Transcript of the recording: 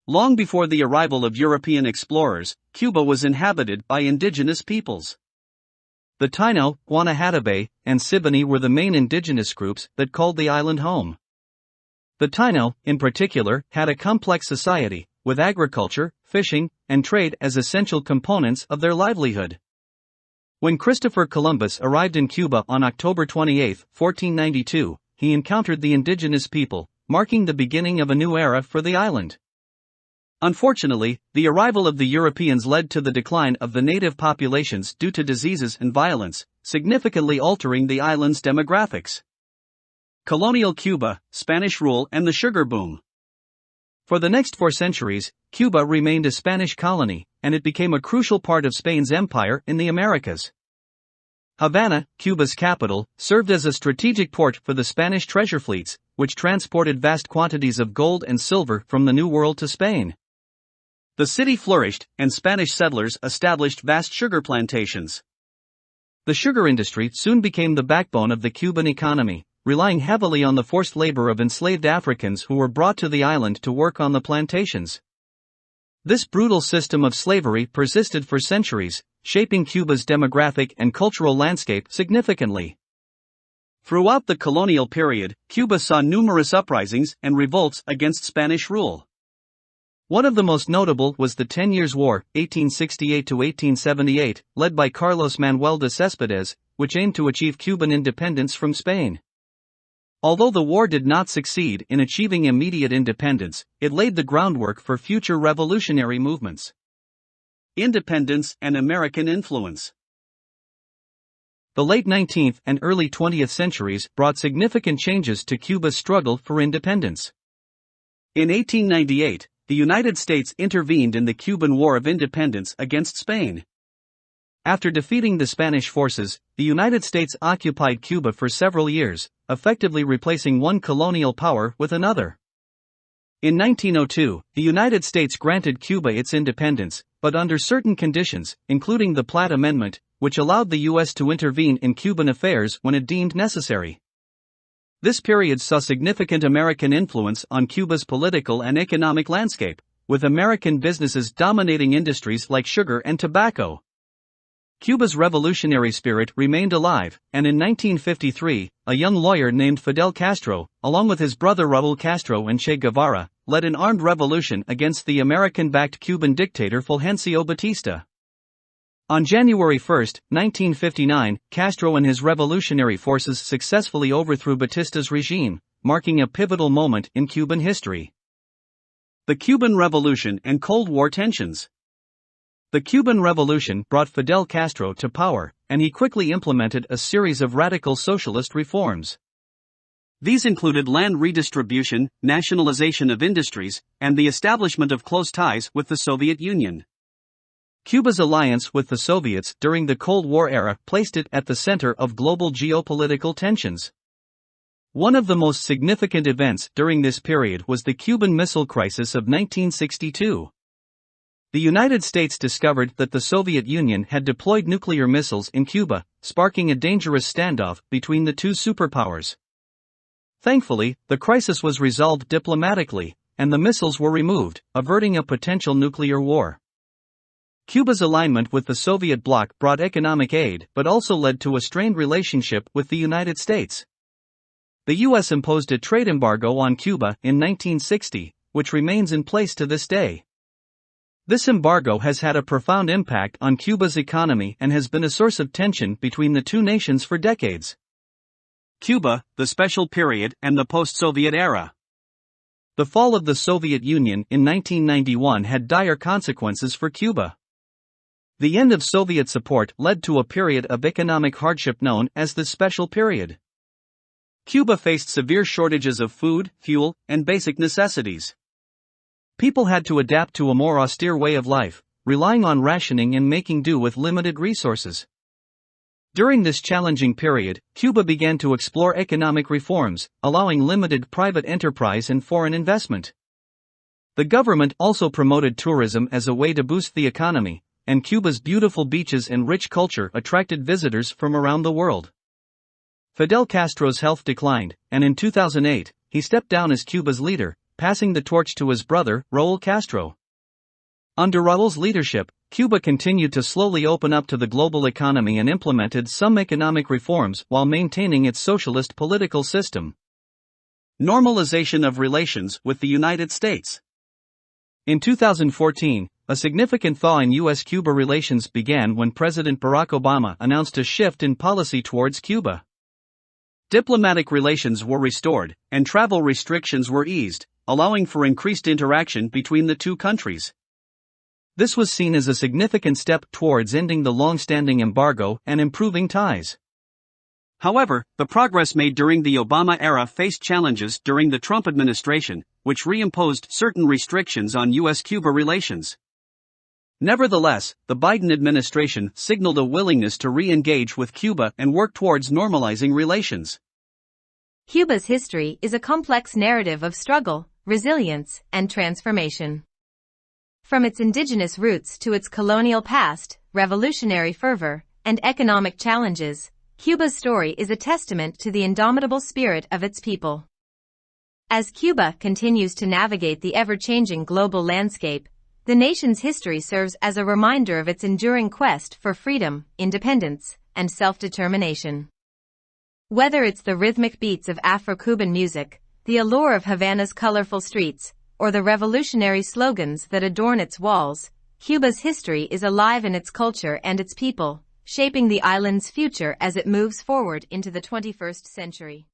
Long before the arrival of European explorers, Cuba was inhabited by indigenous peoples. The Taíno, Guanahatabey, and Ciboney were the main indigenous groups that called the island home. The Taíno, in particular, had a complex society, with agriculture, fishing, and trade as essential components of their livelihood. When Christopher Columbus arrived in Cuba on October 28, 1492, he encountered the indigenous people, marking the beginning of a new era for the island. Unfortunately, the arrival of the Europeans led to the decline of the native populations due to diseases and violence, significantly altering the island's demographics. Colonial Cuba, Spanish rule and the sugar boom. For the next 4 centuries, Cuba remained a Spanish colony, and it became a crucial part of Spain's empire in the Americas. Havana, Cuba's capital, served as a strategic port for the Spanish treasure fleets, which transported vast quantities of gold and silver from the New World to Spain. The city flourished, and Spanish settlers established vast sugar plantations. The sugar industry soon became the backbone of the Cuban economy, relying heavily on the forced labor of enslaved Africans who were brought to the island to work on the plantations. This brutal system of slavery persisted for centuries, shaping Cuba's demographic and cultural landscape significantly. Throughout the colonial period, Cuba saw numerous uprisings and revolts against Spanish rule. One of the most notable was the 10 Years' War, 1868–1878, led by Carlos Manuel de Céspedes, which aimed to achieve Cuban independence from Spain. Although the war did not succeed in achieving immediate independence, it laid the groundwork for future revolutionary movements. Independence and American influence. The late 19th and early 20th centuries brought significant changes to Cuba's struggle for independence. In 1898, the United States intervened in the Cuban War of Independence against Spain. After defeating the Spanish forces, the United States occupied Cuba for several years, effectively replacing one colonial power with another. In 1902, the United States granted Cuba its independence, but under certain conditions, including the Platt Amendment, which allowed the U.S. to intervene in Cuban affairs when it deemed necessary. This period saw significant American influence on Cuba's political and economic landscape, with American businesses dominating industries like sugar and tobacco. Cuba's revolutionary spirit remained alive, and in 1953, a young lawyer named Fidel Castro, along with his brother Raúl Castro and Che Guevara, led an armed revolution against the American-backed Cuban dictator Fulgencio Batista. On January 1, 1959, Castro and his revolutionary forces successfully overthrew Batista's regime, marking a pivotal moment in Cuban history. The Cuban Revolution and Cold War tensions. The Cuban Revolution brought Fidel Castro to power, and he quickly implemented a series of radical socialist reforms. These included land redistribution, nationalization of industries, and the establishment of close ties with the Soviet Union. Cuba's alliance with the Soviets during the Cold War era placed it at the center of global geopolitical tensions. One of the most significant events during this period was the Cuban Missile Crisis of 1962. The United States discovered that the Soviet Union had deployed nuclear missiles in Cuba, sparking a dangerous standoff between the two superpowers. Thankfully, the crisis was resolved diplomatically, and the missiles were removed, averting a potential nuclear war. Cuba's alignment with the Soviet bloc brought economic aid but also led to a strained relationship with the United States. The U.S. imposed a trade embargo on Cuba in 1960, which remains in place to this day. This embargo has had a profound impact on Cuba's economy and has been a source of tension between the two nations for decades. Cuba, the Special Period and the post-Soviet era. The fall of the Soviet Union in 1991 had dire consequences for Cuba. The end of Soviet support led to a period of economic hardship known as the Special Period. Cuba faced severe shortages of food, fuel, and basic necessities. People had to adapt to a more austere way of life, relying on rationing and making do with limited resources. During this challenging period, Cuba began to explore economic reforms, allowing limited private enterprise and foreign investment. The government also promoted tourism as a way to boost the economy, and Cuba's beautiful beaches and rich culture attracted visitors from around the world. Fidel Castro's health declined, and in 2008, he stepped down as Cuba's leader, passing the torch to his brother, Raúl Castro. Under Raúl's leadership, Cuba continued to slowly open up to the global economy and implemented some economic reforms while maintaining its socialist political system. Normalization of relations with the United States. In 2014, a significant thaw in U.S.-Cuba relations began when President Barack Obama announced a shift in policy towards Cuba. Diplomatic relations were restored, and travel restrictions were eased, allowing for increased interaction between the two countries. This was seen as a significant step towards ending the long-standing embargo and improving ties. However, the progress made during the Obama era faced challenges during the Trump administration, which reimposed certain restrictions on U.S.-Cuba relations. Nevertheless, the Biden administration signaled a willingness to re-engage with Cuba and work towards normalizing relations. Cuba's history is a complex narrative of struggle, resilience, and transformation. From its indigenous roots to its colonial past, revolutionary fervor, and economic challenges, Cuba's story is a testament to the indomitable spirit of its people. As Cuba continues to navigate the ever-changing global landscape, the nation's history serves as a reminder of its enduring quest for freedom, independence, and self-determination. Whether it's the rhythmic beats of Afro-Cuban music, the allure of Havana's colorful streets, or the revolutionary slogans that adorn its walls, Cuba's history is alive in its culture and its people, shaping the island's future as it moves forward into the 21st century.